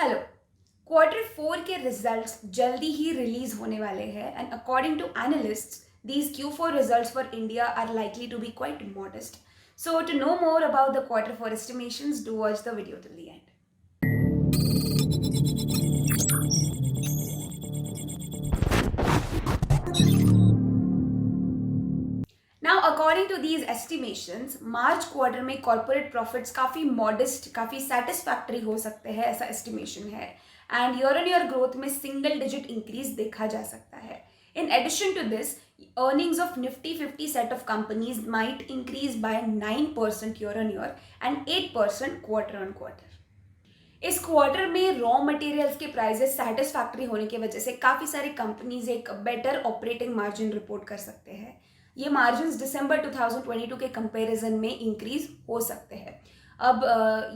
Hello. Quarter 4 के results जल्दी ही release होने वाले हैं and according to analysts these Q4 results for India are likely to be quite modest. So to know more about the quarter 4 estimations, do watch the video till the end. Now according to these estimations, March quarter में corporate profits काफ़ी modest, काफ़ी satisfactory हो सकते हैं, ऐसा estimation है. And year on year growth में single digit increase देखा जा सकता है. In addition to this, earnings of Nifty 50 set of companies might increase by 9% year on year and 8% quarter on quarter. इस क्वार्टर में रॉ मटेरियल्स के prices satisfactory होने की वजह से काफ़ी सारी कंपनीज एक बेटर ऑपरेटिंग मार्जिन रिपोर्ट कर सकते हैं. ये मार्जिन्स दिसंबर 2022 के कंपैरिजन में इंक्रीज हो सकते हैं. अब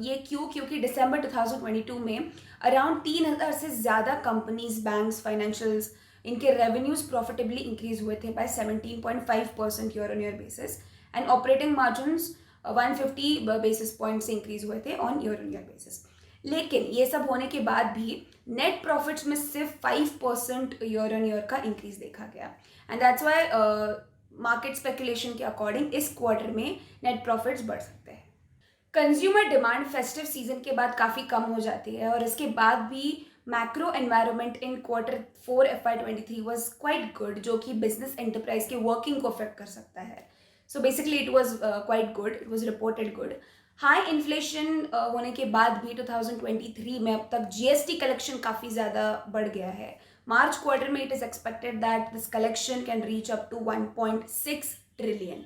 ये क्योंकि दिसंबर 2022 में अराउंड 3,000 से ज़्यादा कंपनीज, बैंक्स, फाइनेंशियल्स, इनके रेवेन्यूज प्रॉफिटेबली इंक्रीज हुए थे by 17.5% year on year basis and operating margins 150 basis point से इंक्रीज हुए थे ऑन ईयर बेसिस. लेकिन ये सब होने के बाद भी नेट प्रॉफिट्स में सिर्फ 5% ईयर ऑन ईयर का इंक्रीज देखा गया. And that's why market speculation के अकॉर्डिंग इस क्वार्टर में नेट प्रॉफिट्स बढ़ सकते हैं. कंज्यूमर डिमांड फेस्टिव सीजन के बाद काफ़ी कम हो जाती है और इसके बाद भी macro environment in quarter 4 FY23 was quite good, जो कि बिजनेस एंटरप्राइज के वर्किंग को अफेक्ट कर सकता है. So basically it was quite good, it was reported good. High inflation होने के बाद भी 2023 में अब तक GST कलेक्शन काफ़ी ज़्यादा बढ़ गया है. मार्च क्वार्टर में it is expected that this collection can reach up to 1.6 trillion.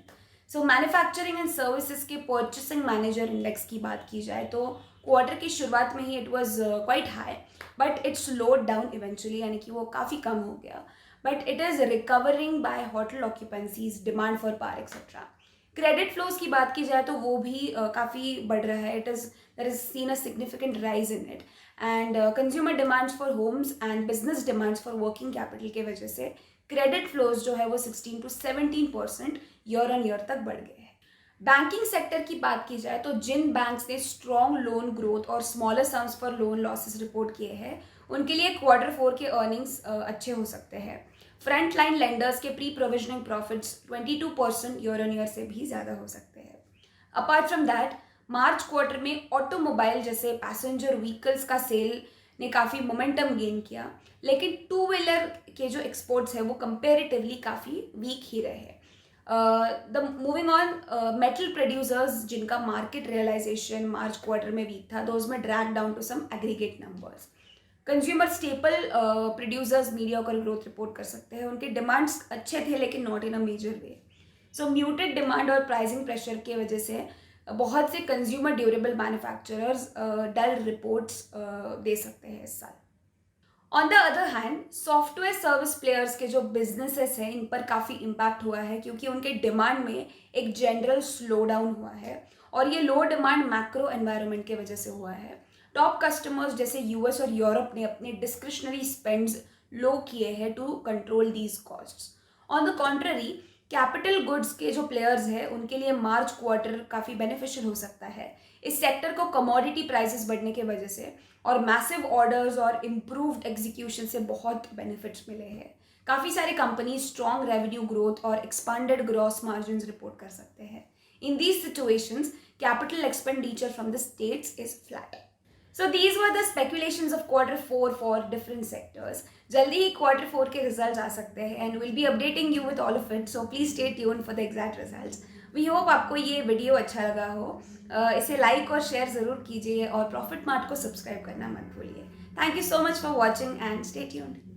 So manufacturing and services के परचेसिंग मैनेजर इंडेक्स की बात की जाए तो क्वार्टर की शुरुआत में ही it was quite high, but it slowed down eventually, यानी कि वो काफ़ी कम हो गया. But it is recovering by hotel occupancies, demand for par etcetera. Credit flows की बात की जाए तो वो भी काफ़ी बढ़ रहा है. There is seen a significant rise in it and consumer demands for homes and business demands for working capital के वजह से क्रेडिट फ्लोज जो है वो 16 to 17% ईयर ऑन ईयर तक बढ़ गए हैं. बैंकिंग सेक्टर की बात की जाए तो जिन बैंक्स ने स्ट्रॉन्ग लोन ग्रोथ और smaller sums for loan losses report किए हैं उनके लिए क्वार्टर 4 के अर्निंग्स अच्छे हो सकते हैं. फ्रंट लाइन लेंडर्स के pre provisioning profits 22% year on year से भी ज़्यादा हो सकते हैं. Apart from that, March quarter में ऑटोमोबाइल जैसे पैसेंजर व्हीकल्स का सेल ने काफ़ी मोमेंटम गेन किया, लेकिन टू व्हीलर के जो एक्सपोर्ट्स है वो कंपेरेटिवली काफ़ी वीक ही रहे. The moving on, metal producers जिनका मार्केट रियलाइजेशन मार्च क्वार्टर में वीक था, दोज में drag down to some aggregate numbers. Consumer staple producers mediocre growth report कर सकते हैं. उनके डिमांड्स अच्छे थे लेकिन not in a major way. So muted demand और प्राइसिंग प्रेशर की वजह से बहुत से consumer durable manufacturers dull reports दे सकते हैं इस साल. On the other hand, software service players के जो बिजनेसेस हैं इन पर काफ़ी इम्पैक्ट हुआ है क्योंकि उनके डिमांड में एक जनरल स्लो डाउन हुआ है और ये लो डिमांड मैक्रो एनवायरनमेंट की वजह से हुआ है. टॉप कस्टमर्स जैसे US और यूरोप ने अपने डिस्क्रिशनरी स्पेंड्स लो किए हैं to control these costs. On the contrary, capital goods के जो प्लेयर्स हैं उनके लिए मार्च क्वार्टर काफ़ी बेनिफिशियल हो सकता है. इस सेक्टर को कमोडिटी प्राइसेस बढ़ने की वजह से और मैसिव ऑर्डर्स और इम्प्रूव्ड एग्जीक्यूशन से बहुत बेनिफिट्स मिले हैं. काफ़ी सारी कंपनी स्ट्रॉन्ग रेवेन्यू ग्रोथ और एक्सपांडेड ग्रॉस मार्जिन्स रिपोर्ट कर सकते हैं. In these situations, capital expenditure from the states is flat. So these were the speculations of quarter 4 for different sectors. जल्दी ही quarter 4 के results आ सकते हैं and we'll be updating you with all of it. So please stay tuned for the exact results. We hope आपको ये video अच्छा लगा हो. इसे लाइक और शेयर ज़रूर कीजिए और प्रॉफिट मार्ट को सब्सक्राइब करना मत भूलिए. Thank you so much for watching and stay tuned.